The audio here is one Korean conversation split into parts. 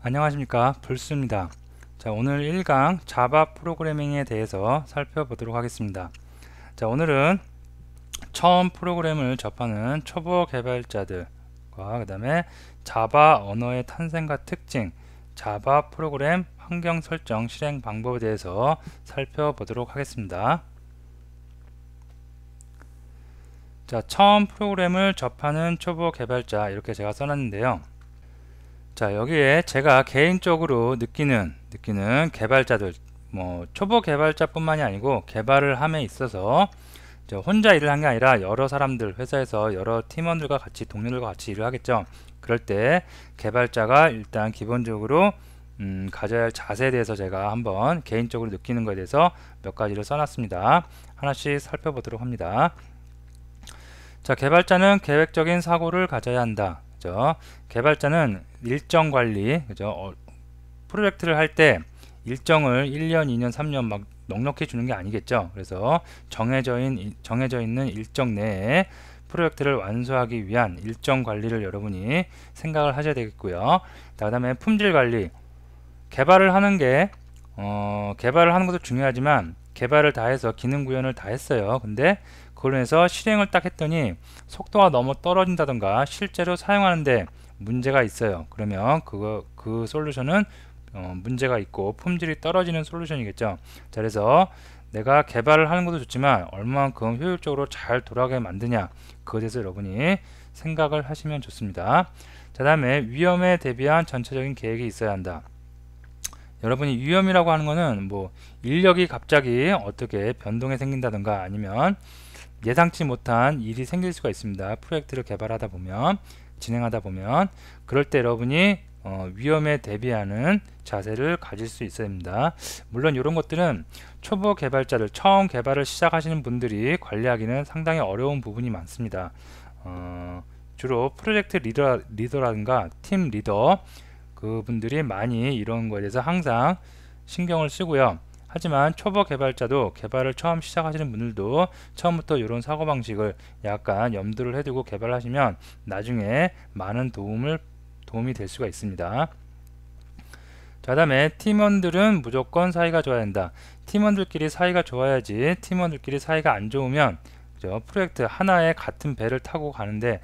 안녕하십니까, 불수입니다. 자, 오늘 1강 자바 프로그래밍에 대해서 살펴보도록 하겠습니다. 자, 오늘은 처음 프로그램을 접하는 초보 개발자들과 그 다음에 자바 언어의 탄생과 특징, 자바 프로그램 환경 설정 실행 방법에 대해서 살펴보도록 하겠습니다. 자, 처음 프로그램을 접하는 초보 개발자, 이렇게 제가 써놨는데요. 자, 여기에 제가 개인적으로 느끼는 개발자들, 초보 개발자뿐만이 아니고 개발을 함에 있어서 혼자 일을 한 게 아니라 여러 사람들, 회사에서 여러 팀원들과 같이, 동료들과 같이 일을 하겠죠. 그럴 때 개발자가 일단 기본적으로 가져야 할 자세에 대해서 제가 한번 개인적으로 느끼는 것에 대해서 몇 가지를 써놨습니다. 하나씩 살펴보도록 합니다. 자, 개발자는 계획적인 사고를 가져야 한다. 그죠? 개발자는 일정 관리, 그죠? 프로젝트를 할 때 일정을 1년, 2년, 3년 막 넉넉히 주는 게 아니겠죠. 그래서 정해져 있는 일정 내에 프로젝트를 완수하기 위한 일정 관리를 여러분이 생각을 하셔야 되겠고요. 그 다음에 품질 관리. 개발을 하는 것도 중요하지만 개발을 다 해서 기능 구현을 다 했어요. 근데 그걸로 해서 실행을 딱 했더니 속도가 너무 떨어진다던가 실제로 사용하는데 문제가 있어요. 그러면 그 솔루션은 문제가 있고 품질이 떨어지는 솔루션이겠죠. 자, 그래서 내가 개발을 하는 것도 좋지만 얼마만큼 효율적으로 잘 돌아가게 만드냐, 그것에 대해서 여러분이 생각을 하시면 좋습니다. 자, 다음에 위험에 대비한 전체적인 계획이 있어야 한다. 여러분이 위험이라고 하는 거는 인력이 갑자기 어떻게 변동이 생긴다던가 아니면 예상치 못한 일이 생길 수가 있습니다. 프로젝트를 개발하다 보면, 진행하다 보면, 그럴 때 여러분이 위험에 대비하는 자세를 가질 수 있어야 됩니다. 물론 이런 것들은 초보 개발자들, 처음 개발을 시작하시는 분들이 관리하기는 상당히 어려운 부분이 많습니다. 주로 프로젝트 리더라든가 팀 리더, 그분들이 많이 이런 거에 대해서 항상 신경을 쓰고요. 하지만 초보 개발자도, 개발을 처음 시작하시는 분들도 처음부터 이런 사고방식을 약간 염두를 해두고 개발하시면 나중에 많은 도움이 될 수가 있습니다. 자, 다음에 팀원들은 무조건 사이가 좋아야 한다. 팀원들끼리 사이가 좋아야지, 팀원들끼리 사이가 안 좋으면, 그죠? 프로젝트 하나에 같은 배를 타고 가는데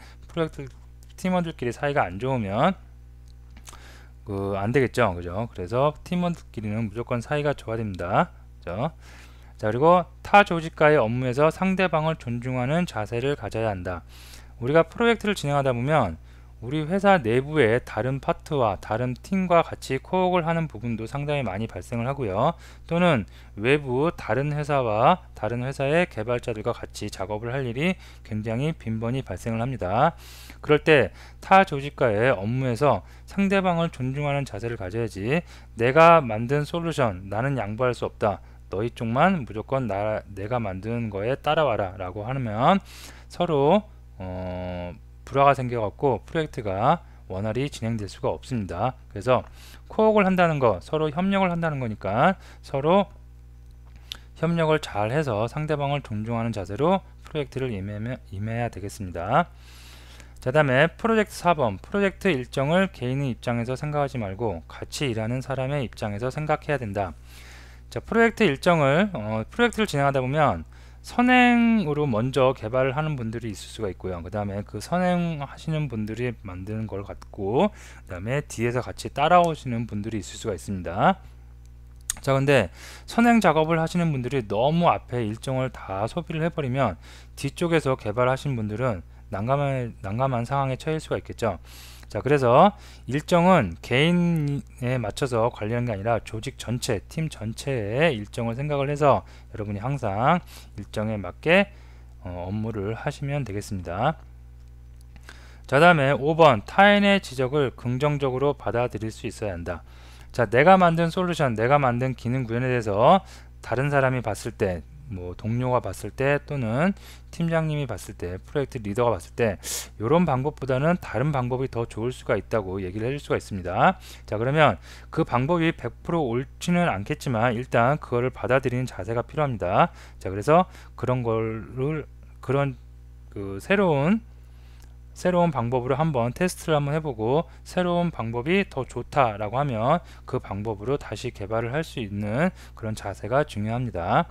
팀원들끼리 사이가 안 좋으면 안 되겠죠. 그죠? 그래서 팀원들끼리는 무조건 사이가 좋아야 됩니다. 그죠? 자, 그리고 타 조직과의 업무에서 상대방을 존중하는 자세를 가져야 한다. 우리가 프로젝트를 진행하다 보면 우리 회사 내부의 다른 파트와 다른 팀과 같이 코웍을 하는 부분도 상당히 많이 발생을 하고요. 또는 외부 다른 회사의 개발자들과 같이 작업을 할 일이 굉장히 빈번히 발생을 합니다. 그럴 때 타 조직과의 업무에서 상대방을 존중하는 자세를 가져야지, 내가 만든 솔루션 나는 양보할 수 없다, 너희 쪽만 무조건 내가 만든 거에 따라와라 라고 하면 서로 불화가 생겨갖고 프로젝트가 원활히 진행될 수가 없습니다. 그래서 코웍을 한다는 거, 서로 협력을 한다는 거니까 서로 협력을 잘 해서 상대방을 존중하는 자세로 프로젝트를 임해야 되겠습니다. 자, 다음에 프로젝트 4번, 프로젝트 일정을 개인의 입장에서 생각하지 말고 같이 일하는 사람의 입장에서 생각해야 된다. 자, 프로젝트를 진행하다 보면 선행으로 먼저 개발을 하는 분들이 있을 수가 있고요. 그 다음에 그 선행하시는 분들이 만드는 걸 갖고, 그 다음에 뒤에서 같이 따라오시는 분들이 있을 수가 있습니다. 자, 근데 선행 작업을 하시는 분들이 너무 앞에 일정을 다 소비를 해버리면 뒤쪽에서 개발하신 분들은 난감한 상황에 처할 수가 있겠죠. 자, 그래서 일정은 개인에 맞춰서 관리하는 게 아니라 조직 전체, 팀 전체의 일정을 생각을 해서 여러분이 항상 일정에 맞게 업무를 하시면 되겠습니다. 자, 다음에 5번, 타인의 지적을 긍정적으로 받아들일 수 있어야 한다. 자, 내가 만든 솔루션, 내가 만든 기능 구현에 대해서 다른 사람이 봤을 때, 동료가 봤을 때, 또는 팀장님이 봤을 때, 프로젝트 리더가 봤을 때 이런 방법보다는 다른 방법이 더 좋을 수가 있다고 얘기를 해줄 수가 있습니다. 자, 그러면 그 방법이 100% 옳지는 않겠지만 일단 그거를 받아들이는 자세가 필요합니다. 자, 그래서 그런 새로운 새로운 방법으로 한번 테스트를 한번 해보고 새로운 방법이 더 좋다라고 하면 그 방법으로 다시 개발을 할 수 있는 그런 자세가 중요합니다.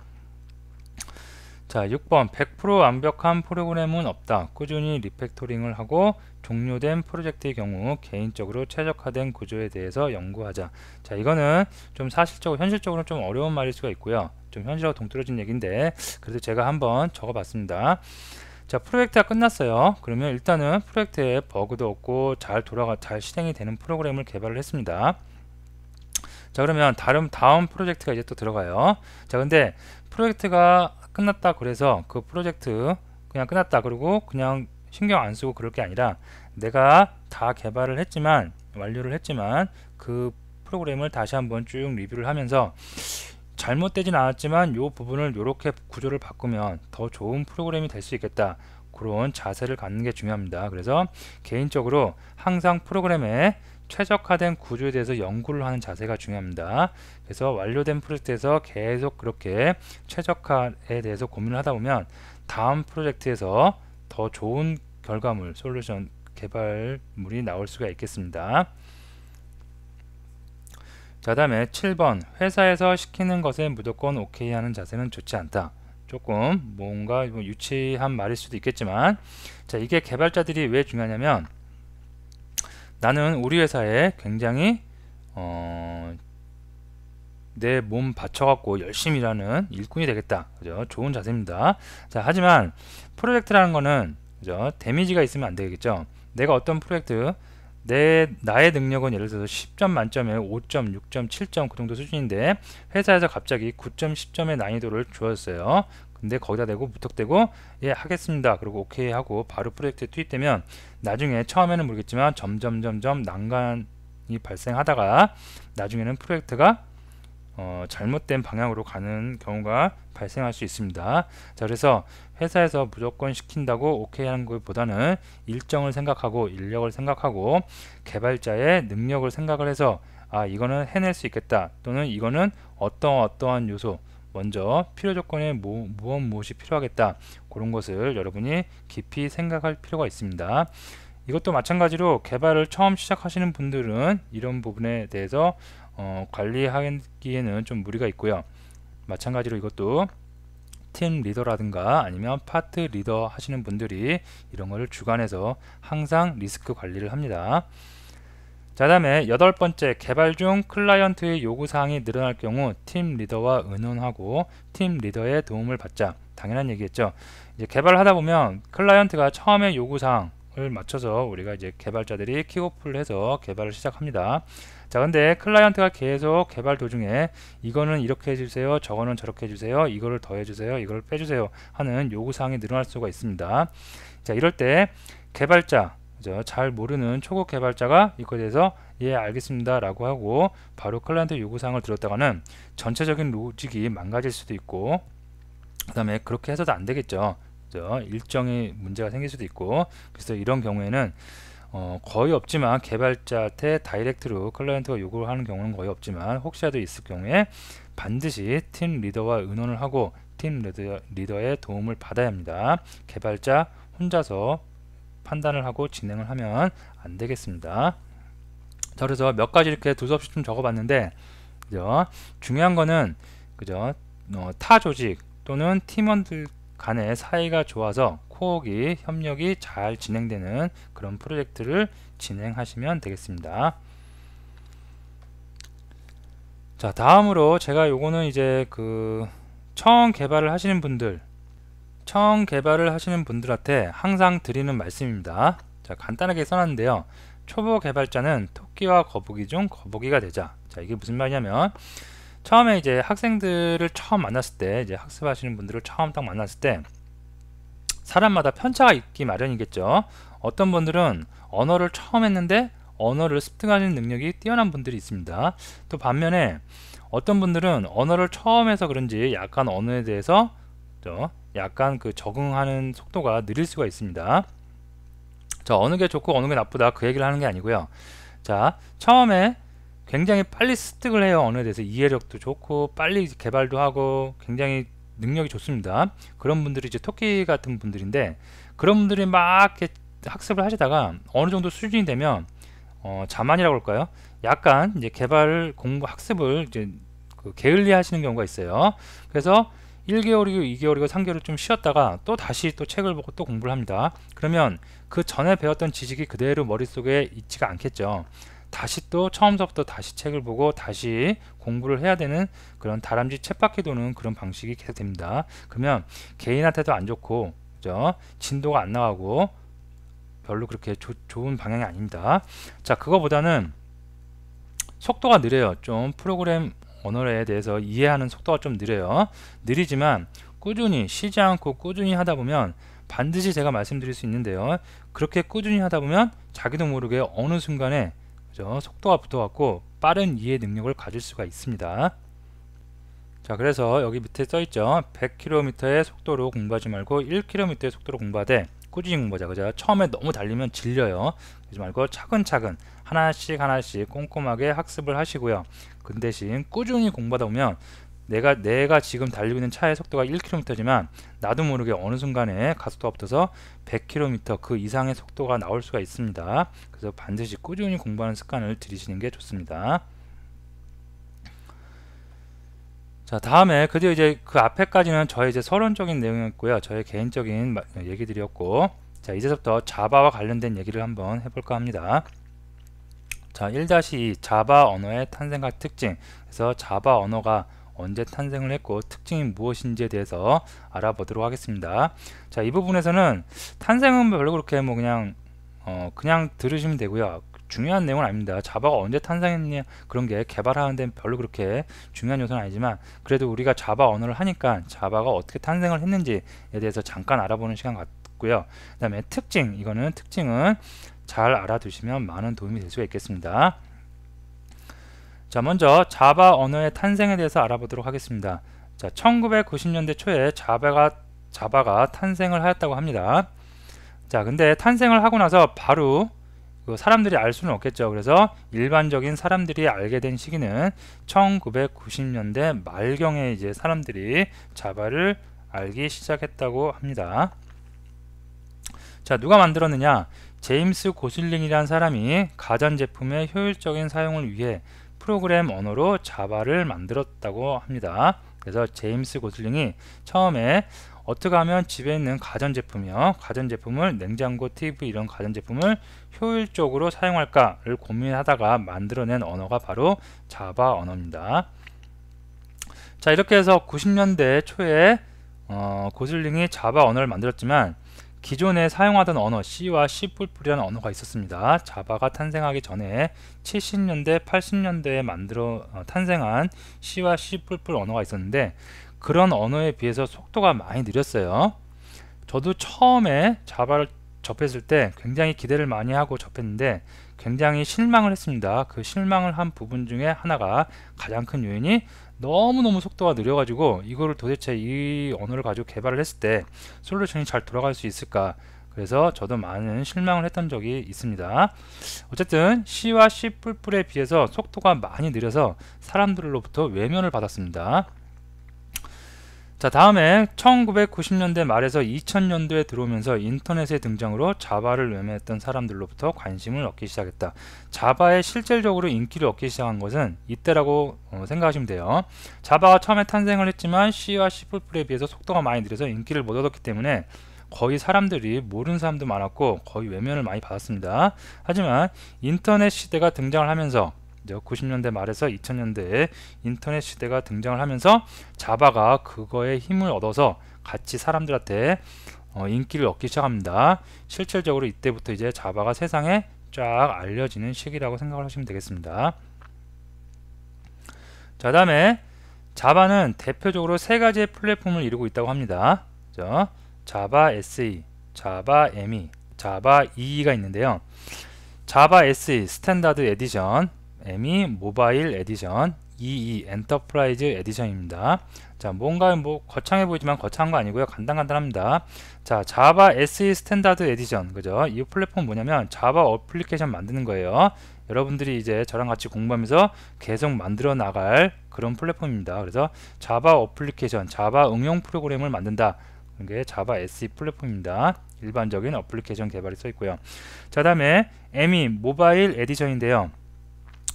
자, 6번 100% 완벽한 프로그램은 없다. 꾸준히 리팩토링을 하고 종료된 프로젝트의 경우 개인적으로 최적화된 구조에 대해서 연구하자. 자, 이거는 좀 사실적으로 현실적으로 좀 어려운 말일 수가 있고요. 좀 현실하고 동떨어진 얘기인데 그래도 제가 한번 적어봤습니다. 자, 프로젝트가 끝났어요. 그러면 일단은 프로젝트에 버그도 없고 잘 실행이 되는 프로그램을 개발을 했습니다. 자, 그러면 다음 프로젝트가 이제 또 들어가요. 자, 근데 프로젝트가 끝났다 그래서 그 프로젝트 그냥 끝났다 그러고 그냥 신경 안 쓰고 그럴 게 아니라 내가 다 개발을 했지만 완료를 했지만 그 프로그램을 다시 한번 쭉 리뷰를 하면서 잘못되진 않았지만 요 부분을 요렇게 구조를 바꾸면 더 좋은 프로그램이 될 수 있겠다. 그런 자세를 갖는 게 중요합니다. 그래서 개인적으로 항상 프로그램에 최적화된 구조에 대해서 연구를 하는 자세가 중요합니다. 그래서 완료된 프로젝트에서 계속 그렇게 최적화에 대해서 고민을 하다 보면 다음 프로젝트에서 더 좋은 결과물, 솔루션, 개발물이 나올 수가 있겠습니다. 자, 다음에 7번 회사에서 시키는 것에 무조건 오케이 하는 자세는 좋지 않다. 조금 뭔가 유치한 말일 수도 있겠지만, 자, 이게 개발자들이 왜 중요하냐면 나는 우리 회사에 굉장히 내 몸 바쳐갖고 열심히 일하는 일꾼이 되겠다. 그죠? 좋은 자세입니다. 자, 하지만 프로젝트라는 거는 그죠? 데미지가 있으면 안 되겠죠. 내가 어떤 프로젝트 나의 능력은 예를 들어서 10점 만점에 5점, 6점, 7점 그 정도 수준인데 회사에서 갑자기 9점, 10점의 난이도를 주었어요. 근데 거기다 대고 무턱대고 예 하겠습니다. 그리고 오케이 하고 바로 프로젝트에 투입되면 나중에 처음에는 모르겠지만 점점 난관이 발생하다가 나중에는 프로젝트가 잘못된 방향으로 가는 경우가 발생할 수 있습니다. 자, 그래서 회사에서 무조건 시킨다고 오케이 하는 것보다는 일정을 생각하고 인력을 생각하고 개발자의 능력을 생각을 해서 아, 이거는 해낼 수 있겠다, 또는 이거는 어떠한 요소, 먼저 필요 조건에 무엇이 필요하겠다, 그런 것을 여러분이 깊이 생각할 필요가 있습니다. 이것도 마찬가지로 개발을 처음 시작하시는 분들은 이런 부분에 대해서 관리하기에는 좀 무리가 있고요. 마찬가지로 이것도 팀 리더라든가 아니면 파트 리더 하시는 분들이 이런 거를 주관해서 항상 리스크 관리를 합니다. 자, 다음에 8번째, 개발 중 클라이언트의 요구사항이 늘어날 경우 팀 리더와 의논하고 팀 리더의 도움을 받자. 당연한 얘기겠죠. 이제 개발을 하다 보면 클라이언트가 처음에 요구사항을 맞춰서 우리가 이제 개발자들이 킥오프를 해서 개발을 시작합니다. 자, 근데 클라이언트가 계속 개발 도중에 이거는 이렇게 해주세요, 저거는 저렇게 해주세요, 이거를 더해주세요, 이걸 빼주세요 하는 요구사항이 늘어날 수가 있습니다. 자, 이럴 때 개발자, 그죠? 잘 모르는 초급 개발자가 이거에 대해서 예 알겠습니다 라고 하고 바로 클라이언트 요구사항을 들었다가는 전체적인 로직이 망가질 수도 있고, 그 다음에 그렇게 해서도 안 되겠죠. 그죠? 일정의 문제가 생길 수도 있고, 그래서 이런 경우에는 거의 없지만 개발자한테 다이렉트로 클라이언트가 요구를 하는 경우는 거의 없지만 혹시라도 있을 경우에 반드시 팀 리더와 의논을 하고 팀 리더의 도움을 받아야 합니다. 개발자 혼자서 판단을 하고 진행을 하면 안 되겠습니다. 자, 그래서 몇 가지 이렇게 두서없이 좀 적어봤는데, 그죠? 중요한 거는 그죠? 타 조직 또는 팀원들 간의 사이가 좋아서 코어기 협력이 잘 진행되는 그런 프로젝트를 진행하시면 되겠습니다. 자, 다음으로 제가 요거는 이제 처음 개발을 하시는 분들한테 항상 드리는 말씀입니다. 자, 간단하게 써놨는데요. 초보 개발자는 토끼와 거북이 중 거북이가 되자. 자, 이게 무슨 말이냐면 처음에 이제 학생들을 처음 만났을 때, 이제 학습하시는 분들을 처음 딱 만났을 때 사람마다 편차가 있기 마련이겠죠. 어떤 분들은 언어를 처음 했는데 언어를 습득하는 능력이 뛰어난 분들이 있습니다. 또 반면에 어떤 분들은 언어를 처음 해서 그런지 약간 언어에 대해서 약간 적응하는 속도가 느릴 수가 있습니다. 자, 어느 게 좋고 어느 게 나쁘다 그 얘기를 하는 게 아니고요. 자, 처음에 굉장히 빨리 습득을 해요. 언어에 대해서 이해력도 좋고 빨리 개발도 하고 굉장히 능력이 좋습니다. 그런 분들이 이제 토끼 같은 분들인데, 그런 분들이 막 이렇게 학습을 하시다가 어느 정도 수준이 되면 자만이라고 할까요? 약간 이제 개발 공부 학습을 이제 게을리 하시는 경우가 있어요. 그래서 1개월이고 2개월이고 3개월을 좀 쉬었다가 또 다시 또 책을 보고 또 공부를 합니다. 그러면 그 전에 배웠던 지식이 그대로 머릿속에 있지가 않겠죠. 다시 또 처음부터 다시 책을 보고 다시 공부를 해야 되는 그런 다람쥐 쳇바퀴 도는 그런 방식이 계속 됩니다. 그러면 개인한테도 안 좋고, 그죠? 진도가 안 나가고 별로 그렇게 좋은 방향이 아닙니다. 자, 그거보다는 속도가 느려요. 좀 프로그램 언어에 대해서 이해하는 속도가 좀 느려요. 느리지만 꾸준히 쉬지 않고 꾸준히 하다 보면 반드시 제가 말씀드릴 수 있는데요. 그렇게 꾸준히 하다 보면 자기도 모르게 어느 순간에, 그죠? 속도가 붙어갖고 빠른 이해 능력을 가질 수가 있습니다. 자, 그래서 여기 밑에 써있죠. 100km의 속도로 공부하지 말고 1km의 속도로 공부하되 꾸준히 공부하자. 그죠? 처음에 너무 달리면 질려요. 그러지 말고 차근차근 하나씩 하나씩 꼼꼼하게 학습을 하시고요. 그 대신 꾸준히 공부하다 보면 내가 지금 달리고 있는 차의 속도가 1km지만 나도 모르게 어느 순간에 가속도가 붙어서 100km 그 이상의 속도가 나올 수가 있습니다. 그래서 반드시 꾸준히 공부하는 습관을 들이시는 게 좋습니다. 자, 다음에 그리고 이제 그 앞에까지는 저의 이제 서론적인 내용이었고요. 저의 개인적인 얘기들이었고, 자, 이제부터 자바와 관련된 얘기를 한번 해볼까 합니다. 자, 1-2 자바 언어의 탄생과 특징. 그래서 자바 언어가 언제 탄생을 했고 특징이 무엇인지에 대해서 알아보도록 하겠습니다. 자, 이 부분에서는 탄생은 별로 그렇게 뭐 그냥 들으시면 되고요. 중요한 내용은 아닙니다. 자바가 언제 탄생했냐 그런 게 개발하는 데는 별로 그렇게 중요한 요소는 아니지만 그래도 우리가 자바 언어를 하니까 자바가 어떻게 탄생을 했는지에 대해서 잠깐 알아보는 시간 같고요. 그 다음에 특징, 이거는 특징은 잘 알아두시면 많은 도움이 될 수가 있겠습니다. 자, 먼저 자바 언어의 탄생에 대해서 알아보도록 하겠습니다. 자, 1990년대 초에 자바가 탄생을 하였다고 합니다. 자, 근데 탄생을 하고 나서 바로 사람들이 알 수는 없겠죠. 그래서 일반적인 사람들이 알게 된 시기는 1990년대 말경에 이제 사람들이 자바를 알기 시작했다고 합니다. 자, 누가 만들었느냐? 제임스 고슬링이라는 사람이 가전제품의 효율적인 사용을 위해 프로그램 언어로 자바를 만들었다고 합니다. 그래서 제임스 고슬링이 처음에 어떻게 하면 집에 있는 가전제품을 냉장고, TV 이런 가전제품을 효율적으로 사용할까를 고민하다가 만들어낸 언어가 바로 자바 언어입니다. 자, 이렇게 해서 90년대 초에 고슬링이 자바 언어를 만들었지만 기존에 사용하던 언어 C와 C++이라는 언어가 있었습니다. 자바가 탄생하기 전에 70년대, 80년대에 탄생한 C와 C++ 언어가 있었는데 그런 언어에 비해서 속도가 많이 느렸어요. 저도 처음에 자바를 접했을 때 굉장히 기대를 많이 하고 접했는데 굉장히 실망을 했습니다. 그 실망을 한 부분 중에 하나가 가장 큰 요인이 너무너무 속도가 느려가지고 이거를 도대체 이 언어를 가지고 개발을 했을 때 솔루션이 잘 돌아갈 수 있을까, 그래서 저도 많은 실망을 했던 적이 있습니다. 어쨌든 C와 C++에 비해서 속도가 많이 느려서 사람들로부터 외면을 받았습니다. 자, 다음에 1990년대 말에서 2000년도에 들어오면서 인터넷의 등장으로 자바를 외면했던 사람들로부터 관심을 얻기 시작했다. 자바의 실질적으로 인기를 얻기 시작한 것은 이때라고 생각하시면 돼요. 자바가 처음에 탄생을 했지만 C와 C++에 비해서 속도가 많이 느려서 인기를 못 얻었기 때문에 거의 사람들이 모르는 사람도 많았고 거의 외면을 많이 받았습니다. 하지만 인터넷 시대가 등장을 하면서 90년대 말에서 2000년대에 인터넷 시대가 등장을 하면서 자바가 그거에 힘을 얻어서 같이 사람들한테 인기를 얻기 시작합니다. 실질적으로 이때부터 이제 자바가 세상에 쫙 알려지는 시기라고 생각을 하시면 되겠습니다. 자, 다음에 자바는 대표적으로 세 가지의 플랫폼을 이루고 있다고 합니다. 그죠? 자바 SE, 자바 ME, 자바 EE가 있는데요. 자바 SE 스탠다드 에디션, ME 모바일 에디션, EE 엔터프라이즈 에디션입니다. 자, 뭔가 뭐 거창해 보이지만 거창한 거 아니고요. 간단합니다. 자, 자바 SE 스탠다드 에디션, 그죠? 이 플랫폼 뭐냐면 자바 어플리케이션 만드는 거예요. 여러분들이 이제 저랑 같이 공부하면서 계속 만들어 나갈 그런 플랫폼입니다. 그래서 자바 어플리케이션, 자바 응용 프로그램을 만든다. 이게 자바 SE 플랫폼입니다. 일반적인 어플리케이션 개발이 써 있고요. 자, 다음에 ME 모바일 에디션인데요.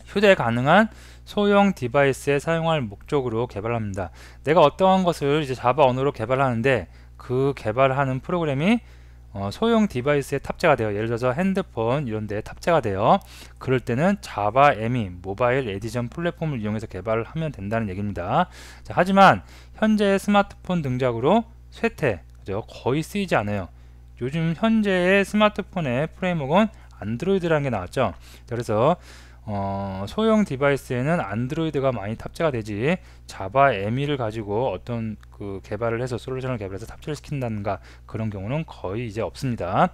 휴대 가능한 소형 디바이스에 사용할 목적으로 개발합니다. 내가 어떠한 것을 이제 자바 언어로 개발하는데 그 개발하는 프로그램이 소형 디바이스에 탑재가 돼요. 예를 들어서 핸드폰 이런 데 탑재가 돼요. 그럴 때는 자바 ME 모바일 에디션 플랫폼을 이용해서 개발을 하면 된다는 얘기입니다. 자, 하지만 현재의 스마트폰 등장으로 쇠퇴, 그죠? 거의 쓰이지 않아요. 요즘 현재의 스마트폰의 프레임워크는 안드로이드라는 게 나왔죠. 그래서 소형 디바이스에는 안드로이드가 많이 탑재가 되지 자바 ME를 가지고 어떤 그 개발을 해서 솔루션을 개발해서 탑재를 시킨다든가 그런 경우는 거의 이제 없습니다.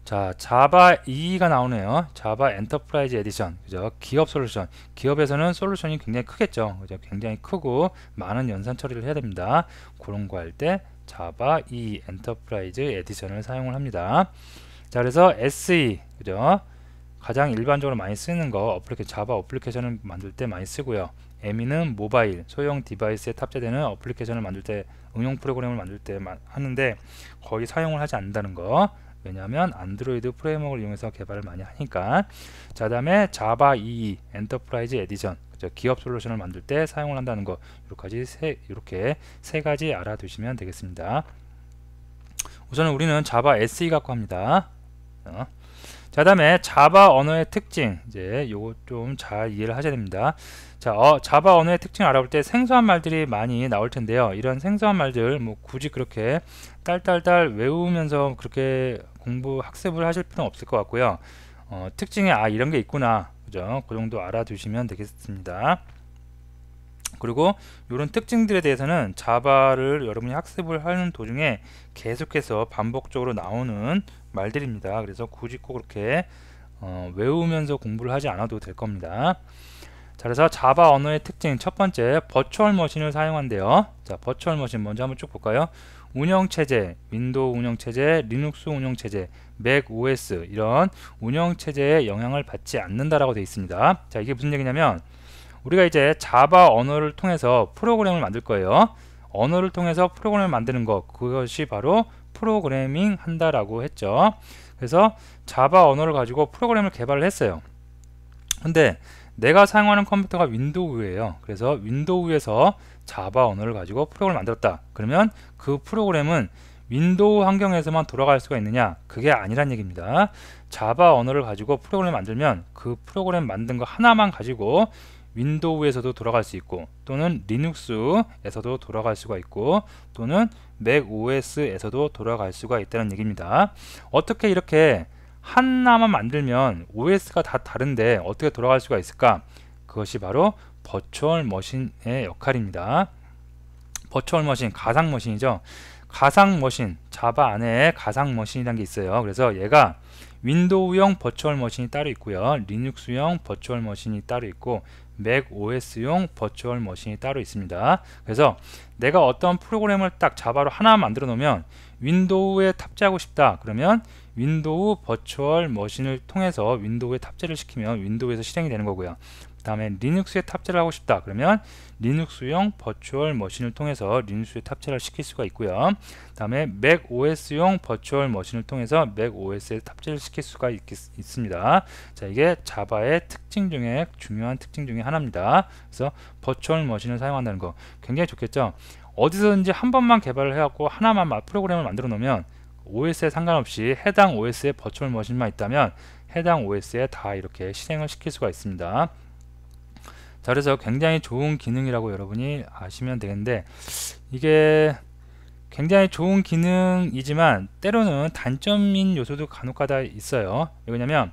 자, 자바 EE가 나오네요. 자바 엔터프라이즈 에디션, 그죠? 기업 솔루션. 기업에서는 솔루션이 굉장히 크겠죠. 그죠? 굉장히 크고 많은 연산 처리를 해야 됩니다. 그런 거 할 때 자바 EE 엔터프라이즈 에디션을 사용을 합니다. 자, 그래서 SE, 그죠? 가장 일반적으로 많이 쓰는 거 자바 어플리케이션을 만들 때 많이 쓰고요. ME는 모바일, 소형 디바이스에 탑재되는 어플리케이션을 만들 때, 응용 프로그램을 만들 때 하는데 거의 사용을 하지 않는다는 거. 왜냐하면 안드로이드 프레임워크를 이용해서 개발을 많이 하니까. 자, 다음에 자바 EE 엔터프라이즈 에디션, 그죠? 기업 솔루션을 만들 때 사용을 한다는 거. 이렇게 세 가지 알아두시면 되겠습니다. 우선은 우리는 자바 SE 갖고 합니다. 자, 다음에 자바 언어의 특징, 이제 요거 좀 잘 이해를 하셔야 됩니다. 자, 자바 언어의 특징을 알아볼 때 생소한 말들이 많이 나올 텐데요. 이런 생소한 말들 뭐 굳이 그렇게 딸딸딸 외우면서 그렇게 학습을 하실 필요는 없을 것 같고요. 특징에 이런 게 있구나, 그죠? 그 정도 알아두시면 되겠습니다. 그리고 이런 특징들에 대해서는 자바를 여러분이 학습을 하는 도중에 계속해서 반복적으로 나오는 말들입니다. 그래서 굳이 꼭 그렇게 외우면서 공부를 하지 않아도 될 겁니다. 자, 그래서 자바 언어의 특징 첫 번째, 버추얼 머신을 사용한대요. 자, 버추얼 머신 먼저 한번 쭉 볼까요? 운영체제, 윈도우 운영체제, 리눅스 운영체제, 맥 OS 이런 운영체제에 영향을 받지 않는다라고 되어 있습니다. 자, 이게 무슨 얘기냐면 우리가 이제 자바 언어를 통해서 프로그램을 만들 거예요. 언어를 통해서 프로그램을 만드는 것, 그것이 바로 프로그래밍 한다라고 했죠. 그래서 자바 언어를 가지고 프로그램을 개발을 했어요. 근데 내가 사용하는 컴퓨터가 윈도우예요. 그래서 윈도우에서 자바 언어를 가지고 프로그램을 만들었다. 그러면 그 프로그램은 윈도우 환경에서만 돌아갈 수가 있느냐? 그게 아니란 얘기입니다. 자바 언어를 가지고 프로그램을 만들면 그 프로그램 만든 거 하나만 가지고 윈도우에서도 돌아갈 수 있고, 또는 리눅스에서도 돌아갈 수가 있고, 또는 맥 OS에서도 돌아갈 수가 있다는 얘기입니다. 어떻게 이렇게 하나만 만들면 OS가 다 다른데 어떻게 돌아갈 수가 있을까? 그것이 바로 버추얼 머신의 역할입니다. 버추얼 머신, 가상 머신이죠. 가상 머신, 자바 안에 가상 머신이라는 게 있어요. 그래서 얘가 윈도우용 버추얼 머신이 따로 있고요, 리눅스용 버추얼 머신이 따로 있고, 맥 OS용 버추얼 머신이 따로 있습니다. 그래서 내가 어떤 프로그램을 딱 자바로 하나 만들어 놓으면 윈도우에 탑재하고 싶다 그러면 윈도우 버추얼 머신을 통해서 윈도우에 탑재를 시키면 윈도우에서 실행이 되는 거고요. 그 다음에 리눅스에 탑재를 하고 싶다 그러면 리눅스용 버추얼 머신을 통해서 리눅스에 탑재를 시킬 수가 있고요. 그 다음에 맥 OS용 버추얼 머신을 통해서 맥 OS에 탑재를 시킬 수가 있습니다. 자, 이게 자바의 특징 중에 중요한 특징 중에 하나입니다. 그래서 버추얼 머신을 사용한다는 거 굉장히 좋겠죠. 어디서든지 한 번만 개발을 해갖고 하나만 프로그램을 만들어 놓으면 OS에 상관없이 해당 OS에 버추얼 머신만 있다면 해당 OS에 다 이렇게 실행을 시킬 수가 있습니다. 자, 그래서 굉장히 좋은 기능이라고 여러분이 아시면 되겠는데, 이게 굉장히 좋은 기능이지만 때로는 단점인 요소도 간혹가다 있어요. 왜냐면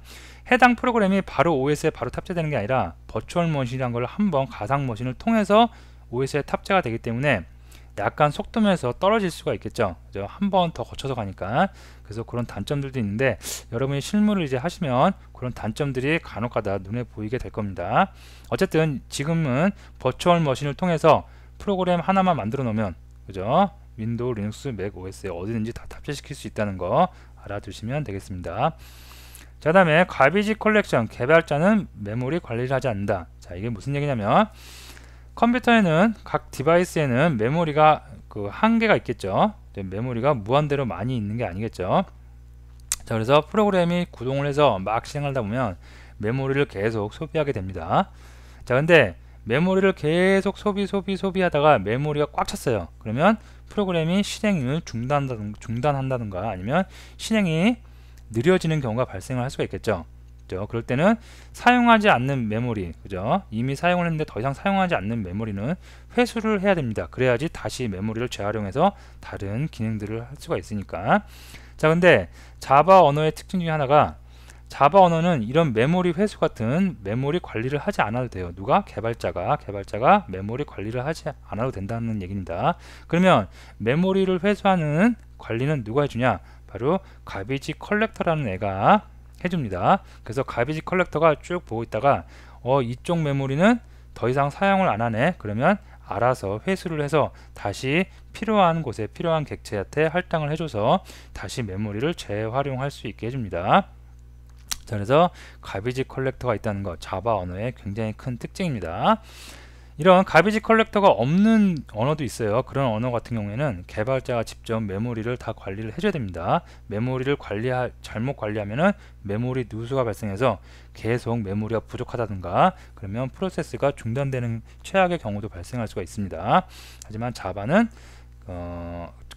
해당 프로그램이 바로 OS에 바로 탑재되는 게 아니라 버추얼 머신이라는 걸 한번 가상 머신을 통해서 OS에 탑재가 되기 때문에 약간 속도면서 떨어질 수가 있겠죠. 한 번 더 거쳐서 가니까. 그래서 그런 단점들도 있는데 여러분이 실무를 이제 하시면 그런 단점들이 간혹가다 눈에 보이게 될 겁니다. 어쨌든 지금은 버추얼 머신을 통해서 프로그램 하나만 만들어 놓으면, 그죠? 윈도우, 리눅스, 맥 OS에 어디든지 다 탑재시킬 수 있다는 거 알아두시면 되겠습니다. 자, 다음에 가비지 컬렉션, 개발자는 메모리 관리를 하지 않는다. 자, 이게 무슨 얘기냐면 컴퓨터에는 각 디바이스에는 메모리가 그 한계가 있겠죠. 메모리가 무한대로 많이 있는 게 아니겠죠. 자, 그래서 프로그램이 구동을 해서 막 실행하다 보면 메모리를 계속 소비하게 됩니다. 자, 근데 메모리를 계속 소비하다가 메모리가 꽉 찼어요. 그러면 프로그램이 실행을 중단한다든가 아니면 실행이 느려지는 경우가 발생을 할 수가 있겠죠. 그죠? 그럴 때는 사용하지 않는 메모리, 그죠? 이미 사용을 했는데 더 이상 사용하지 않는 메모리는 회수를 해야 됩니다. 그래야지 다시 메모리를 재활용해서 다른 기능들을 할 수가 있으니까. 자, 근데 자바 언어의 특징 중에 하나가, 자바 언어는 이런 메모리 회수 같은 메모리 관리를 하지 않아도 돼요. 누가? 개발자가 메모리 관리를 하지 않아도 된다는 얘기입니다. 그러면 메모리를 회수하는 관리는 누가 해주냐? 바로 가비지 컬렉터라는 애가 해줍니다. 그래서 가비지 컬렉터가 쭉 보고 있다가 이쪽 메모리는 더 이상 사용을 안 하네. 그러면 알아서 회수를 해서 다시 필요한 곳에 필요한 객체한테 할당을 해줘서 다시 메모리를 재활용할 수 있게 해줍니다. 자, 그래서 가비지 컬렉터가 있다는 거, 자바 언어의 굉장히 큰 특징입니다. 이런 가비지 컬렉터가 없는 언어도 있어요. 그런 언어 같은 경우에는 개발자가 직접 메모리를 다 관리를 해줘야 됩니다. 메모리를 잘못 관리하면은 메모리 누수가 발생해서 계속 메모리가 부족하다든가 그러면 프로세스가 중단되는 최악의 경우도 발생할 수가 있습니다. 하지만 자바는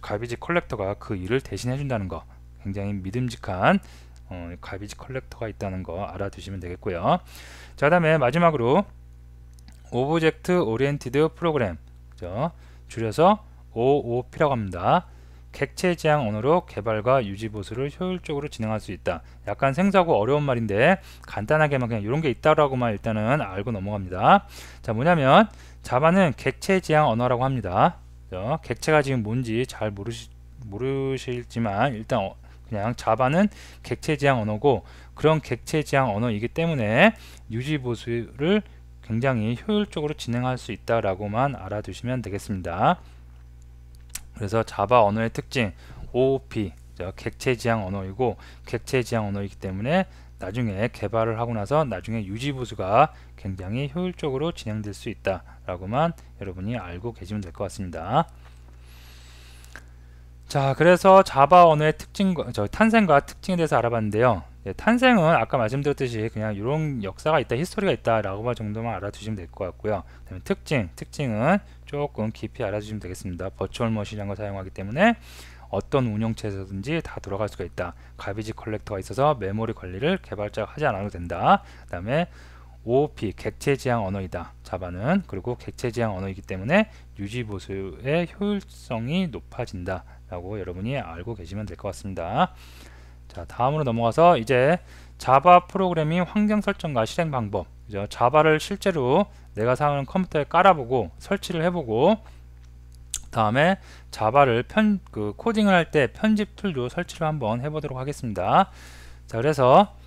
가비지 컬렉터가 그 일을 대신 해준다는 거, 굉장히 믿음직한 가비지 컬렉터가 있다는 거 알아두시면 되겠고요. 자, 그 다음에 마지막으로 오브젝트 오리엔티드 프로그램, 줄여서 OOP라고 합니다. 객체 지향 언어로 개발과 유지 보수를 효율적으로 진행할 수 있다. 약간 생소하고 어려운 말인데 간단하게만 그냥 이런 게 있다라고만 일단은 알고 넘어갑니다. 자, 뭐냐면 자바는 객체 지향 언어라고 합니다. 객체가 지금 뭔지 잘 모르실지만 일단 그냥 자바는 객체 지향 언어고, 그런 객체 지향 언어이기 때문에 유지 보수를 굉장히 효율적으로 진행할 수 있다라고만 알아두시면 되겠습니다. 그래서 자바 언어의 특징 OOP, 객체 지향 언어이고, 객체 지향 언어이기 때문에 나중에 개발을 하고 나서 나중에 유지 보수가 굉장히 효율적으로 진행될 수 있다라고만 여러분이 알고 계시면 될 것 같습니다. 자, 그래서 자바 언어의 탄생과 특징에 대해서 알아봤는데요. 탄생은 아까 말씀드렸듯이 그냥 이런 역사가 있다, 히스토리가 있다 라고 정도만 알아두시면 될 것 같고요. 그다음에 특징은 조금 깊이 알아주시면 되겠습니다. 버추얼 머신이라는 걸 사용하기 때문에 어떤 운영체에서든지 다 돌아갈 수가 있다. 가비지 컬렉터가 있어서 메모리 관리를 개발자가 하지 않아도 된다. 그 다음에 OOP, 객체 지향 언어이다, 자바는. 그리고 객체 지향 언어이기 때문에 유지 보수의 효율성이 높아진다 라고 여러분이 알고 계시면 될 것 같습니다. 자, 다음으로 넘어가서 이제 자바 프로그래밍 환경 설정과 실행 방법, 그죠? 자바를 실제로 내가 사용하는 컴퓨터에 깔아보고 설치를 해보고, 다음에 자바를 코딩을 할 때 편집 툴도 설치를 한번 해보도록 하겠습니다. 자, 그래서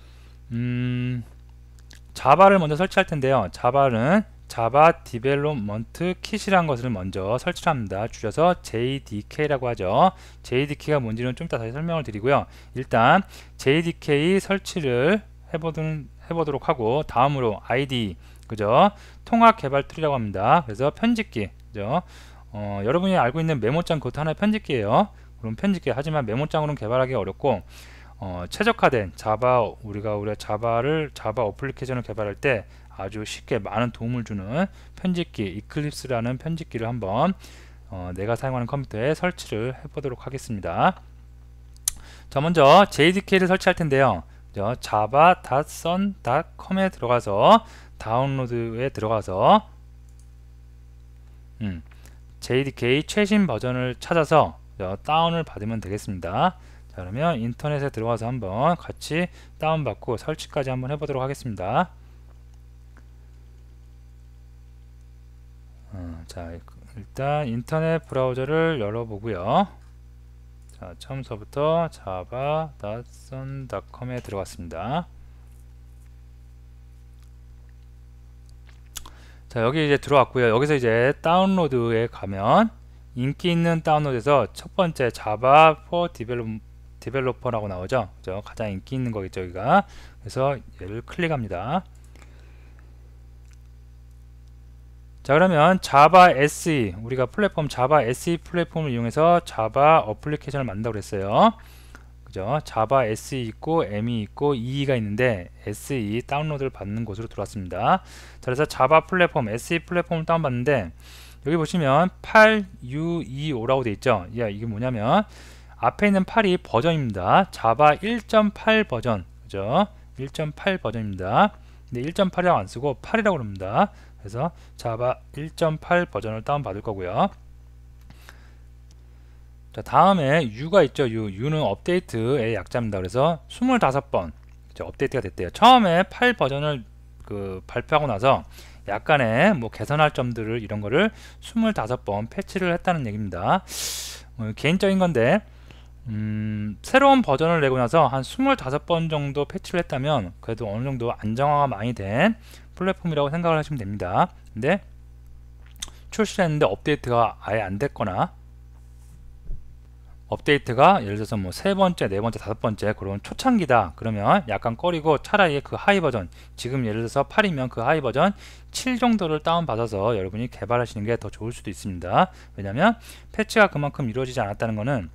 자바를 먼저 설치할 텐데요. 자바는 자바 디벨롭먼트 킷이라는 것을 먼저 설치를 합니다. 줄여서 JDK라고 하죠. JDK가 뭔지는 좀 이따 다시 설명을 드리고요. 일단 JDK 설치를 해보도록 하고, 다음으로 IDE, 그죠? 통합 개발 툴이라고 합니다. 그래서 편집기, 그죠? 여러분이 알고 있는 메모장, 그것도 하나의 편집기예요. 그럼 편집기, 하지만 메모장으로는 개발하기 어렵고, 최적화된 우리가 자바 어플리케이션을 개발할 때 아주 쉽게 많은 도움을 주는 편집기, 이클립스라는 편집기를 한번 내가 사용하는 컴퓨터에 설치를 해보도록 하겠습니다. 자, 먼저 JDK를 설치할 텐데요. java.sun.com에 들어가서 다운로드에 들어가서 JDK 최신 버전을 찾아서 다운을 받으면 되겠습니다. 자, 그러면 인터넷에 들어가서 한번 같이 다운받고 설치까지 한번 해보도록 하겠습니다. 자, 일단 인터넷 브라우저를 열어보고요. 자, 처음서부터 java.sun.com에 들어갔습니다. 자, 여기 이제 들어왔고요. 여기서 이제 다운로드에 가면 인기 있는 다운로드에서 첫 번째 Java for Developer라고 나오죠. 그죠? 가장 인기 있는 거겠죠, 여기가. 그래서 얘를 클릭합니다. 자, 그러면 자바 SE, 우리가 플랫폼 자바 SE 플랫폼을 이용해서 자바 어플리케이션을 만든다고 그랬어요. 그죠? 자바 SE 있고 ME 있고 EE가 있는데 SE 다운로드를 받는 곳으로 들어왔습니다. 자, 그래서 자바 플랫폼 SE 플랫폼을 다운받는데 여기 보시면 8U25라고 되어 있죠. 야, 이게 뭐냐면 앞에 있는 8이 버전입니다. 자바 1.8 버전, 그죠? 1.8 버전입니다. 근데 1.8이라고 안 쓰고 8이라고 그럽니다. 그래서 자바 1.8 버전을 다운받을 거고요. 자, 다음에 U가 있죠. U는 업데이트의 약자입니다. 그래서 25번 그죠? 업데이트가 됐대요. 처음에 8 버전을 발표하고 나서 약간의 뭐 개선할 점들을 이런 거를 25번 패치를 했다는 얘기입니다. 개인적인 건데 새로운 버전을 내고 나서 한 25번 정도 패치를 했다면 그래도 어느 정도 안정화가 많이 된 플랫폼이라고 생각을 하시면 됩니다. 근데 출시를 했는데 업데이트가 아예 안 됐거나 업데이트가 예를 들어서 뭐 세 번째, 네 번째, 다섯 번째 그런 초창기다 그러면 약간 꺼리고 차라리 그 하이 버전, 지금 예를 들어서 8이면 그 하이 버전 7 정도를 다운받아서 여러분이 개발하시는 게 더 좋을 수도 있습니다. 왜냐면 패치가 그만큼 이루어지지 않았다는 것은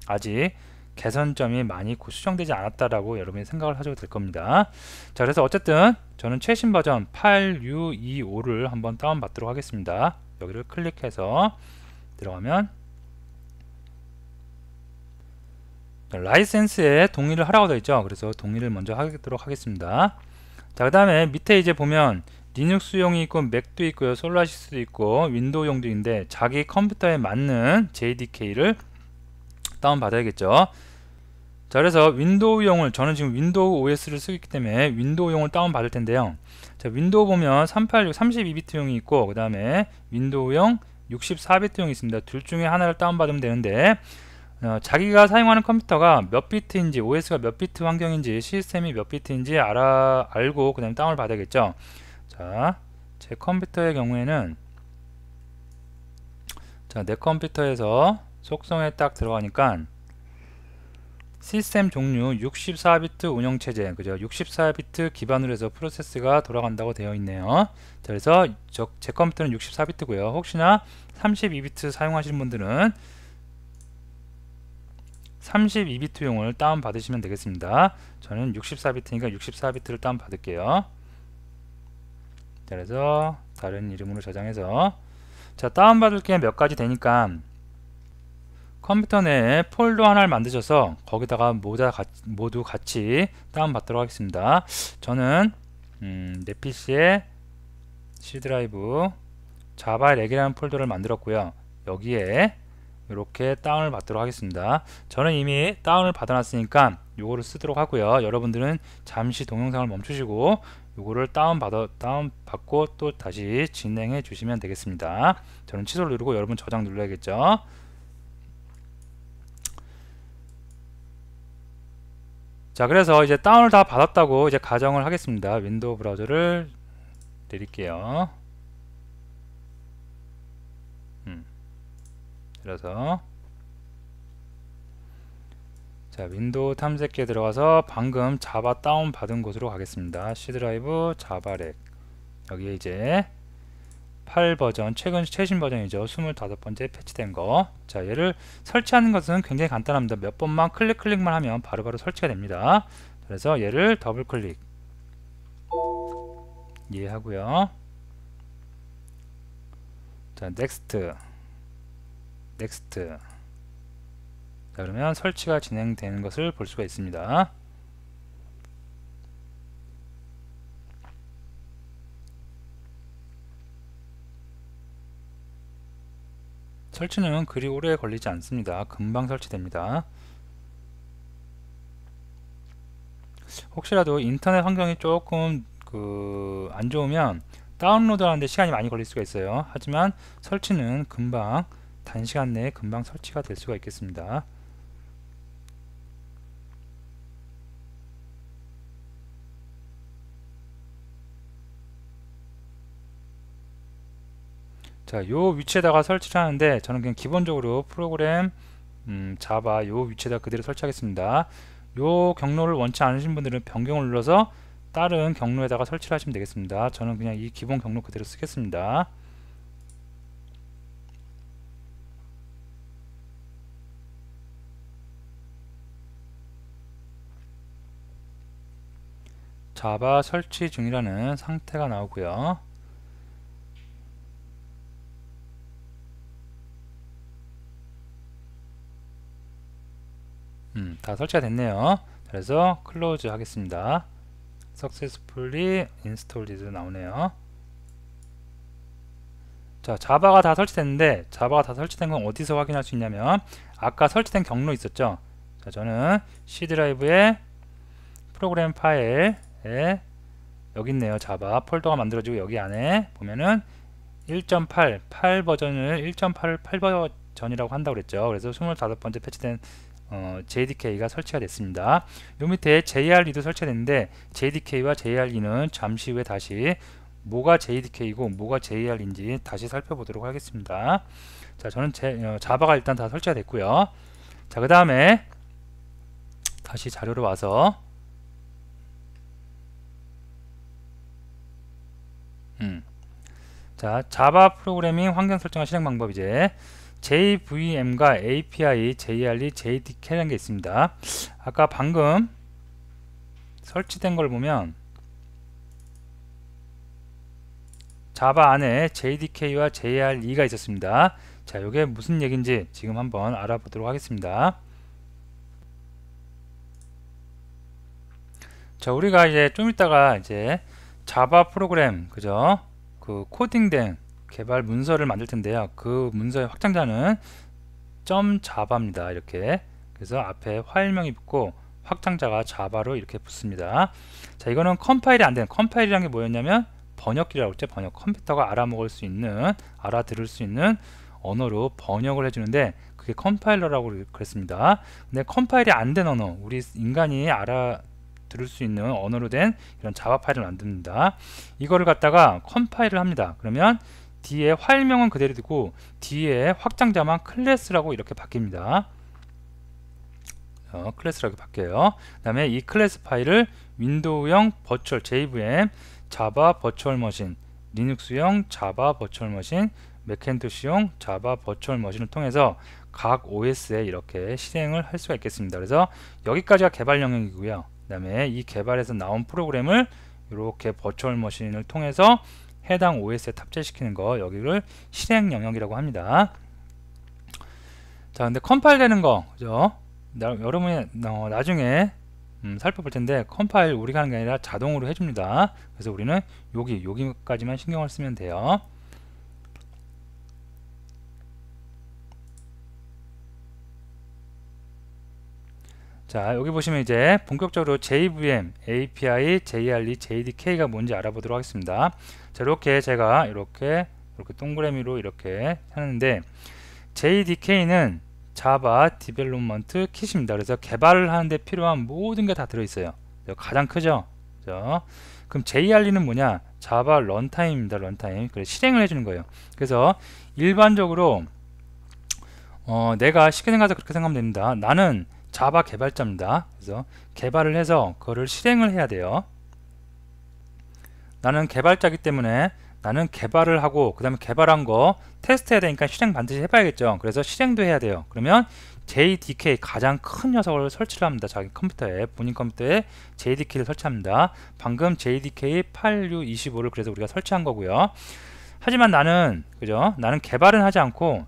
아직 개선점이 많이 수정되지 않았다라고 여러분이 생각을 하셔도 될 겁니다. 자, 그래서 어쨌든 저는 최신 버전 8U25를 한번 다운받도록 하겠습니다. 여기를 클릭해서 들어가면 라이센스에 동의를 하라고 되어 있죠. 그래서 동의를 먼저 하도록 하겠습니다. 자, 그 다음에 밑에 이제 보면 리눅스용이 있고 맥도 있고요, 솔라시스도 있고 윈도우용도 있는데 자기 컴퓨터에 맞는 JDK를 다운 받아야겠죠. 자, 그래서 윈도우용을 저는 지금 윈도우 OS를 쓰기 때문에 윈도우용을 다운 받을 텐데요. 자, 윈도우 보면 386 32비트용이 있고 그 다음에 윈도우용 64비트용이 있습니다. 둘 중에 하나를 다운 받으면 되는데 자기가 사용하는 컴퓨터가 몇 비트인지, OS가 몇 비트 환경인지, 시스템이 몇 비트인지 알고 그 다음에 다운을 받아야겠죠. 자, 제 컴퓨터의 경우에는 자, 내 컴퓨터에서 속성에 딱 들어가니까 시스템 종류 64비트 운영체제, 그죠? 64비트 기반으로 해서 프로세스가 돌아간다고 되어 있네요. 자, 그래서 제 컴퓨터는 64비트고요. 혹시나 32비트 사용하시는 분들은 32비트용을 다운 받으시면 되겠습니다. 저는 64비트니까 64비트를 다운 받을게요. 자, 그래서 다른 이름으로 저장해서 자, 다운 받을 게 몇 가지 되니까 컴퓨터 내에 폴더 하나를 만드셔서 거기다가 모두 같이 다운 받도록 하겠습니다. 저는 내 PC에 C 드라이브 자바 렉이라는 폴더를 만들었고요. 여기에 이렇게 다운을 받도록 하겠습니다. 저는 이미 다운을 받아놨으니까 요거를 쓰도록 하고요. 여러분들은 잠시 동영상을 멈추시고 요거를 다운받고 또 다시 진행해 주시면 되겠습니다. 저는 취소를 누르고 여러분 저장 눌러야겠죠. 자, 그래서 이제 다운을 다 받았다고 이제 가정을 하겠습니다. 윈도우 브라우저를 내릴게요. 그래서 자, 윈도우 탐색기에 들어가서 방금 자바 다운 받은 곳으로 가겠습니다. C 드라이브 자바렉, 여기에 이제 8 버전, 최신 버전이죠. 25번째 패치된 거. 자, 얘를 설치하는 것은 굉장히 간단합니다. 몇 번만 클릭만 하면 바로바로 설치가 됩니다. 그래서 얘를 더블 클릭 이해하고요. 자, 넥스트. 자, 그러면 설치가 진행되는 것을 볼 수가 있습니다. 설치는 그리 오래 걸리지 않습니다. 금방 설치됩니다. 혹시라도 인터넷 환경이 조금 안 좋으면 다운로드 하는데 시간이 많이 걸릴 수가 있어요. 하지만 설치는 금방 단시간 내에 금방 설치가 될 수가 있겠습니다. 자, 요 위치에다가 설치를 하는데 저는 그냥 기본적으로 프로그램 자바 요 위치에다 그대로 설치하겠습니다. 요 경로를 원치 않으신 분들은 변경을 눌러서 다른 경로에다가 설치를 하시면 되겠습니다. 저는 그냥 이 기본 경로 그대로 쓰겠습니다. 자바 설치 중이라는 상태가 나오고요. 다 설치가 됐네요. 그래서 클로즈 하겠습니다. Successfully installed 나오네요. 자, 자바가 다 설치됐는데, 자바가 다 설치된 건 어디서 확인할 수 있냐면, 아까 설치된 경로 있었죠. 자, 저는 C 드라이브에 프로그램 파일에 여기 있네요. 자바 폴더가 만들어지고, 여기 안에 보면은 1.8 버전을 1.8을 8 버전이라고 한다고 그랬죠. 그래서 25번째 패치된 JDK가 설치가 됐습니다. 요 밑에 JRE도 설치가 됐는데, JDK와 JRE는 잠시 후에 다시 뭐가 JDK이고 뭐가 JR인지 다시 살펴보도록 하겠습니다. 자, 저는 자바가 일단 다 설치가 됐고요. 자, 그 다음에 다시 자료로 와서 자, 자바 프로그래밍 환경 설정과 실행 방법. 이제 JVM과 API, JRE, JDK라는 게 있습니다. 아까 방금 설치된 걸 보면 자바 안에 JDK와 JRE가 있었습니다. 자, 이게 무슨 얘기인지 지금 한번 알아보도록 하겠습니다. 자, 우리가 이제 좀 이따가 이제 자바 프로그램, 그죠? 그 코딩된 개발 문서를 만들 텐데요. 그 문서의 확장자는 .java입니다. 이렇게. 그래서 앞에 파일명이 붙고 확장자가 자바로 이렇게 붙습니다. 자, 이거는 컴파일이 안 되는, 컴파일이란 게 뭐였냐면 번역기라고 했죠. 번역. 컴퓨터가 알아먹을 수 있는, 알아들을 수 있는 언어로 번역을 해주는데 그게 컴파일러라고 그랬습니다. 근데 컴파일이 안 된 언어, 우리 인간이 알아들을 수 있는 언어로 된 이런 자바 파일을 만듭니다. 이거를 갖다가 컴파일을 합니다. 그러면 뒤에 파일명은 그대로 두고 뒤에 확장자만 클래스라고 이렇게 바뀝니다. 클래스라고 바뀌어요. 그 다음에 이 클래스 파일을 윈도우형 버추얼 JVM, 자바 버추얼 머신, 리눅스용 자바 버추얼 머신, 맥킨토시용 자바 버추얼 머신을 통해서 각 OS에 이렇게 실행을 할 수가 있겠습니다. 그래서 여기까지가 개발 영역이고요. 그 다음에 이 개발에서 나온 프로그램을 이렇게 버추얼 머신을 통해서 해당 OS에 탑재시키는 거, 여기를 실행 영역이라고 합니다. 자, 근데 컴파일 되는 거, 그죠? 여러분이 나중에 살펴볼 텐데, 컴파일 우리가 하는 게 아니라 자동으로 해줍니다. 그래서 우리는 여기까지만 신경을 쓰면 돼요. 자, 여기 보시면 이제 본격적으로 JVM, API, JRE, JDK가 뭔지 알아보도록 하겠습니다. 자, 이렇게 제가 이렇게 동그라미로 이렇게 하는데, JDK는 자바 디벨롭먼트 킷입니다. 그래서 개발을 하는데 필요한 모든 게 다 들어있어요. 가장 크죠? 그죠? 그럼 JRE는 뭐냐? 자바 런타임입니다. 런타임. 그래서 실행을 해주는 거예요. 그래서 일반적으로 내가 쉽게 생각해서 그렇게 생각하면 됩니다. 나는 자바 개발자입니다. 그래서 개발을 해서 그거를 실행을 해야 돼요. 나는 개발자이기 때문에 나는 개발을 하고 그 다음에 개발한 거 테스트해야 되니까 실행 반드시 해봐야겠죠. 그래서 실행도 해야 돼요. 그러면 JDK, 가장 큰 녀석을 설치를 합니다. 자기 컴퓨터에, 본인 컴퓨터에 JDK를 설치합니다. 방금 JDK 8625를 그래서 우리가 설치한 거고요. 하지만 나는, 그죠? 나는 개발은 하지 않고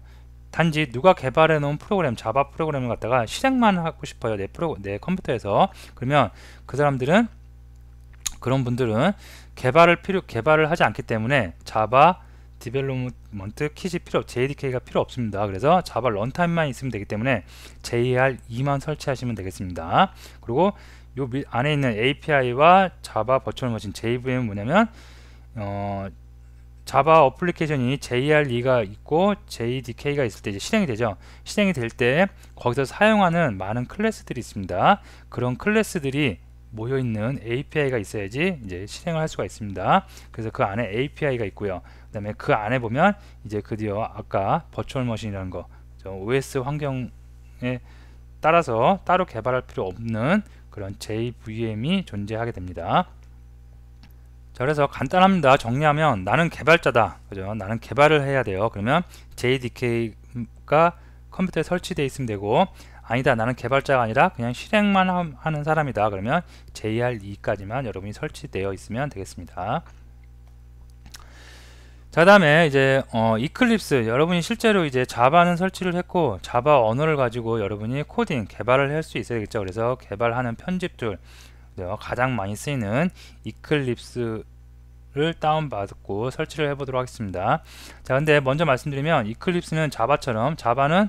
단지 누가 개발해 놓은 프로그램, 자바 프로그램을 갖다가 실행만 하고 싶어요. 내 컴퓨터에서. 그러면 그 사람들은, 그런 분들은 개발을 하지 않기 때문에 자바 디벨롭먼트 킷이 JDK가 필요 없습니다. 그래서 자바 런타임만 있으면 되기 때문에 JRE만 설치하시면 되겠습니다. 그리고 요 안에 있는 API와 자바 버추얼 머신 JVM은 뭐냐면 자바 어플리케이션이 JRE가 있고 JDK가 있을 때 이제 실행이 되죠. 실행이 될 때 거기서 사용하는 많은 클래스들이 있습니다. 그런 클래스들이 모여있는 API가 있어야지 이제 실행을 할 수가 있습니다. 그래서 그 안에 API가 있고요. 그 다음에 그 안에 보면 이제 드디어 아까 버추얼 머신이라는 거, OS 환경에 따라서 따로 개발할 필요 없는 그런 JVM이 존재하게 됩니다. 자, 그래서 간단합니다. 정리하면 나는 개발자다, 그죠? 나는 개발을 해야 돼요. 그러면 JDK가 컴퓨터에 설치되어 있으면 되고, 아니다, 나는 개발자가 아니라 그냥 실행만 하는 사람이다, 그러면 JR2까지만 여러분이 설치되어 있으면 되겠습니다. 자, 다음에 이제 이클립스, 여러분이 실제로 이제 자바는 설치를 했고 자바 언어를 가지고 여러분이 코딩 개발을 할 수 있어야 되겠죠. 그래서 개발하는 편집 툴, 가장 많이 쓰이는 이클립스를 다운받고 설치를 해보도록 하겠습니다. 자, 근데 먼저 말씀드리면 이클립스는 자바처럼, 자바는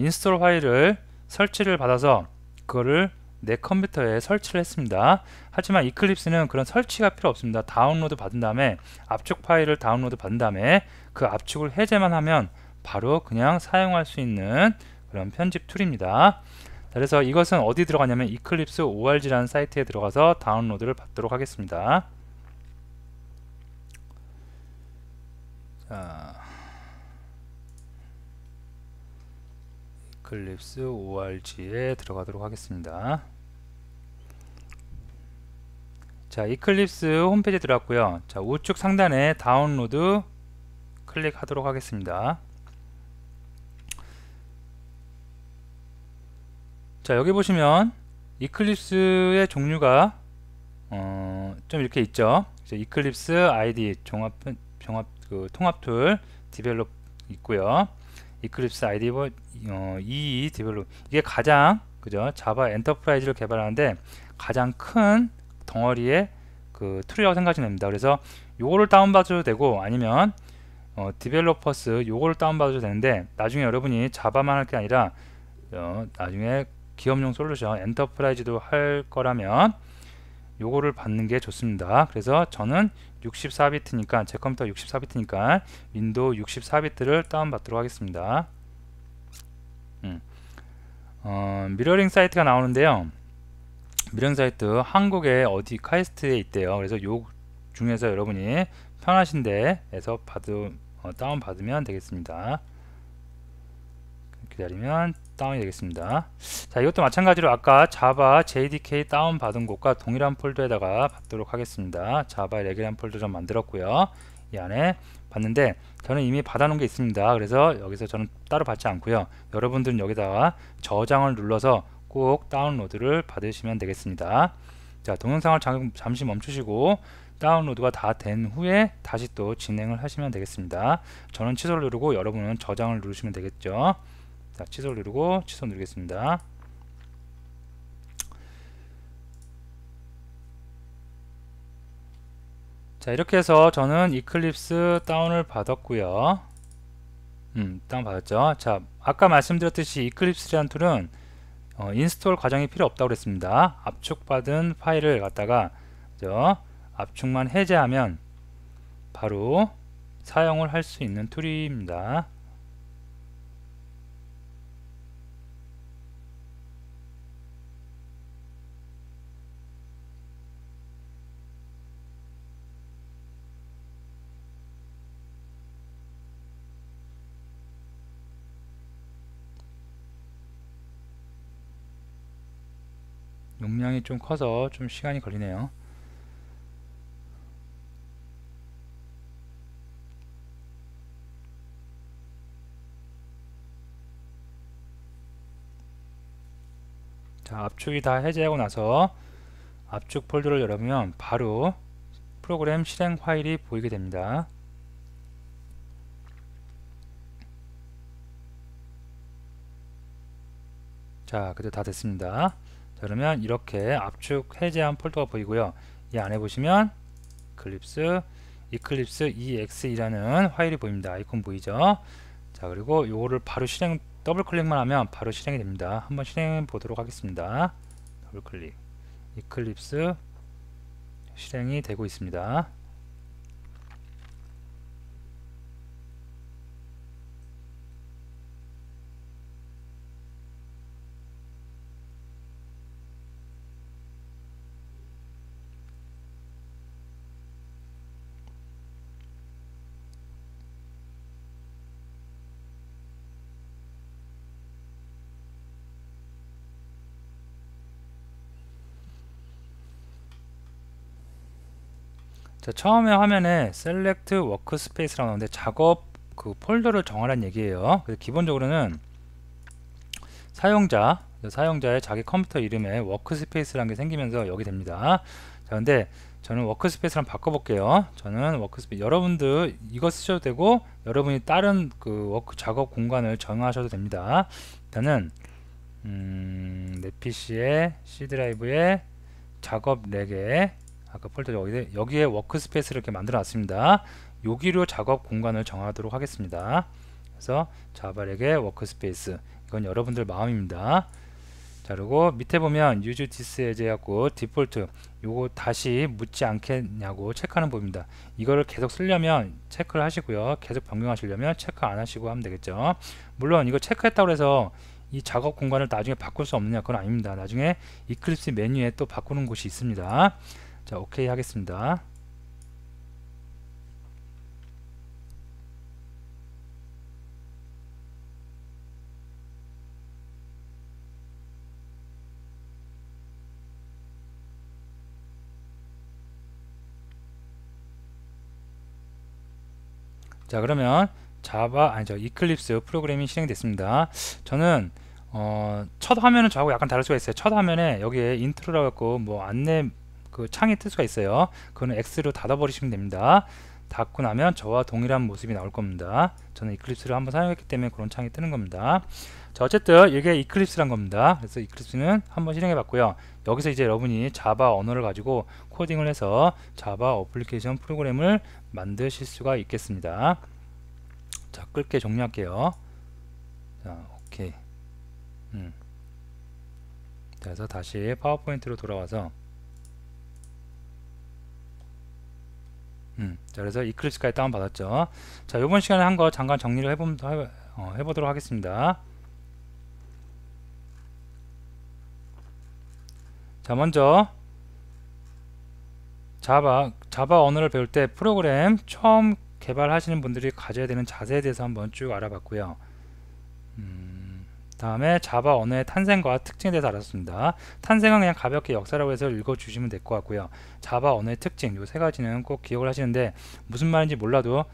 인스톨 파일을 설치를 받아서 그거를 내 컴퓨터에 설치를 했습니다. 하지만 이클립스는 그런 설치가 필요 없습니다. 다운로드 받은 다음에, 압축 파일을 다운로드 받은 다음에 그 압축을 해제만 하면 바로 그냥 사용할 수 있는 그런 편집 툴입니다. 그래서 이것은 어디 들어가냐면 이클립스 org라는 사이트에 들어가서 다운로드를 받도록 하겠습니다. 자, 이클립스 org에 들어가도록 하겠습니다. 자, 이클립스 홈페이지에 들어갔고요. 자, 우측 상단에 다운로드 클릭하도록 하겠습니다. 자, 여기 보시면 이클립스의 종류가 좀 이렇게 있죠. 이클립스 ID 통합 툴 디벨롭 있고요. 이클립스 ID EE 디벨롭, 이게 가장 그죠, 자바 엔터프라이즈를 개발하는데 가장 큰 덩어리의 그 툴이라고 생각하시면 됩니다. 그래서 요거를 다운받아도 되고 아니면 디벨로퍼스 요거를 다운받아도 되는데, 나중에 여러분이 자바만 할 게 아니라 나중에 기업용 솔루션 엔터프라이즈도 할 거라면 요거를 받는 게 좋습니다. 그래서 저는 64비트니까, 제 컴퓨터 64비트니까 윈도우 64비트를 다운받도록 하겠습니다. 미러링 사이트가 나오는데요. 미러링 사이트 한국의 어디 카이스트에 있대요. 그래서 요 중에서 여러분이 편하신 데에서 다운 받으면 되겠습니다. 기다리면 다운이 되겠습니다. 자, 이것도 마찬가지로 아까 자바 JDK 다운 받은 곳과 동일한 폴더에다가 받도록 하겠습니다. 자바 레귤한 폴더 좀 만들었고요. 이 안에 받는데 저는 이미 받아놓은 게 있습니다. 그래서 여기서 저는 따로 받지 않고요. 여러분들은 여기다가 저장을 눌러서 꼭 다운로드를 받으시면 되겠습니다. 자, 동영상을 잠시 멈추시고 다운로드가 다 된 후에 다시 또 진행을 하시면 되겠습니다. 저는 취소를 누르고 여러분은 저장을 누르시면 되겠죠. 자, 취소를 누르고 취소 누르겠습니다. 자, 이렇게 해서 저는 이클립스 다운을 받았고요. 다운 받았죠. 자, 아까 말씀드렸듯이 이클립스라는 툴은 인스톨 과정이 필요 없다고 그랬습니다. 압축받은 파일을 갖다가 압축만 해제하면 바로 사용을 할 수 있는 툴입니다. 용량이 좀 커서 좀 시간이 걸리네요. 자, 압축이 다 해제하고 나서 압축 폴더를 열으면 바로 프로그램 실행 파일이 보이게 됩니다. 자, 그대로 다 됐습니다. 자, 그러면 이렇게 압축 해제한 폴더가 보이고요. 이 안에 보시면 이클립스 EXE라는 파일이 보입니다. 아이콘 보이죠? 자, 그리고 요거를 바로 실행, 더블 클릭만 하면 바로 실행이 됩니다. 한번 실행해 보도록 하겠습니다. 더블 클릭. 이클립스 실행이 되고 있습니다. 자, 처음에 화면에 Select Workspace라고 나오는데 작업 그 폴더를 정하라는 얘기예요. 그래서 기본적으로는 사용자의 자기 컴퓨터 이름에 워크스페이스라는 게 생기면서 여기 됩니다. 자, 근데 저는 워크스페이스랑 바꿔볼게요. 저는 워크스페이스, 여러분들 이거 쓰셔도 되고 여러분이 다른 그 워크 작업 공간을 정하셔도 됩니다. 일단은 내 PC에 C 드라이브에 작업 렉에 아까 폴더 여기에 워크스페이스를 이렇게 만들어 놨습니다. 여기로 작업 공간을 정하도록 하겠습니다. 그래서 자바렉의 워크스페이스, 이건 여러분들 마음입니다. 자, 그리고 밑에 보면 use this as 해갖고 디폴트, 요거 다시 묻지 않겠냐고 체크하는 부분입니다. 이거를 계속 쓰려면 체크를 하시고요, 계속 변경하시려면 체크 안 하시고 하면 되겠죠. 물론 이거 체크했다고 해서 이 작업 공간을 나중에 바꿀 수 없느냐, 그건 아닙니다. 나중에 이클립스 메뉴에 또 바꾸는 곳이 있습니다. 자, 오케이 하겠습니다. 자, 그러면 이클립스 프로그램이 실행됐습니다. 저는 첫 화면은 저하고 약간 다를 수가 있어요. 첫 화면에 여기에 인트로라고 했고 뭐 안내 그 창이 뜰 수가 있어요. 그거는 X로 닫아 버리시면 됩니다. 닫고 나면 저와 동일한 모습이 나올 겁니다. 저는 이클립스를 한번 사용했기 때문에 그런 창이 뜨는 겁니다. 자, 어쨌든 이게 이클립스란 겁니다. 그래서 이클립스는 한번 실행해 봤고요. 여기서 이제 여러분이 자바 언어를 가지고 코딩을 해서 자바 어플리케이션 프로그램을 만드실 수가 있겠습니다. 자, 끌게 종료할게요. 자, 오케이. 자, 그래서 다시 파워포인트로 돌아와서 자, 그래서 이클립스까지 다운받았죠. 자, 이번 시간에 한 거 잠깐 정리를 해보도록 하겠습니다. 자, 먼저 자바 언어를 배울 때 프로그램 처음 개발하시는 분들이 가져야 되는 자세에 대해서 한번 쭉 알아봤고요. 다음에 자바 언어의 탄생과 특징에 대해서 알았습니다. 탄생은 그냥 가볍게 역사라고 해서 읽어주시면 될 것 같고요. 자바 언어의 특징, 요 세 가지는 꼭 기억을 하시는데, 무슨 말인지 몰라도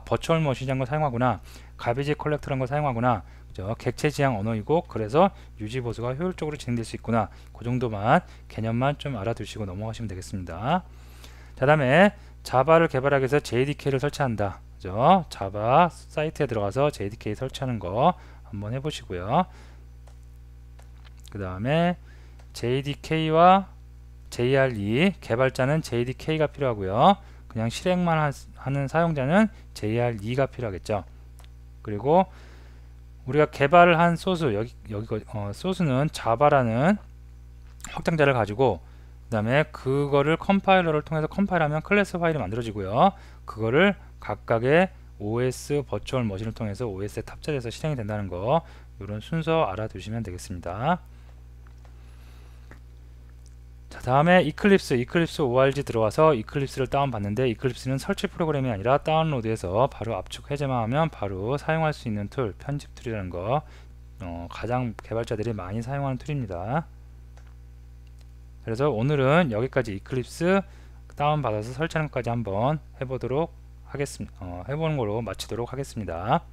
버추얼 머신이라는 걸 사용하구나, 가비지 컬렉터라는 걸 사용하구나, 그죠? 객체 지향 언어이고 그래서 유지 보수가 효율적으로 진행될 수 있구나, 그 정도만 개념만 좀 알아두시고 넘어가시면 되겠습니다. 자, 다음에 자바를 개발하기 위해서 JDK를 설치한다, 그죠? 자바 사이트에 들어가서 JDK 설치하는 거 한번 해보시고요. 그 다음에 JDK와 JRE, 개발자는 JDK가 필요하고요. 그냥 실행만 하는 사용자는 JRE가 필요하겠죠. 그리고 우리가 개발을 한 소스, 소스는 자바라는 확장자를 가지고, 그 다음에 그거를 컴파일러를 통해서 컴파일하면 클래스 파일이 만들어지고요. 그거를 각각의 OS 버추얼 머신을 통해서 OS에 탑재돼서 실행이 된다는 거, 이런 순서 알아두시면 되겠습니다. 자, 다음에 이클립스 org 들어와서 이클립스를 다운받는데, 이클립스는 설치 프로그램이 아니라 다운로드해서 바로 압축 해제만 하면 바로 사용할 수 있는 툴, 편집 툴이라는 거, 가장 개발자들이 많이 사용하는 툴입니다. 그래서 오늘은 여기까지 이클립스 다운받아서 설치하는 것까지 한번 해보는 걸로 마치도록 하겠습니다.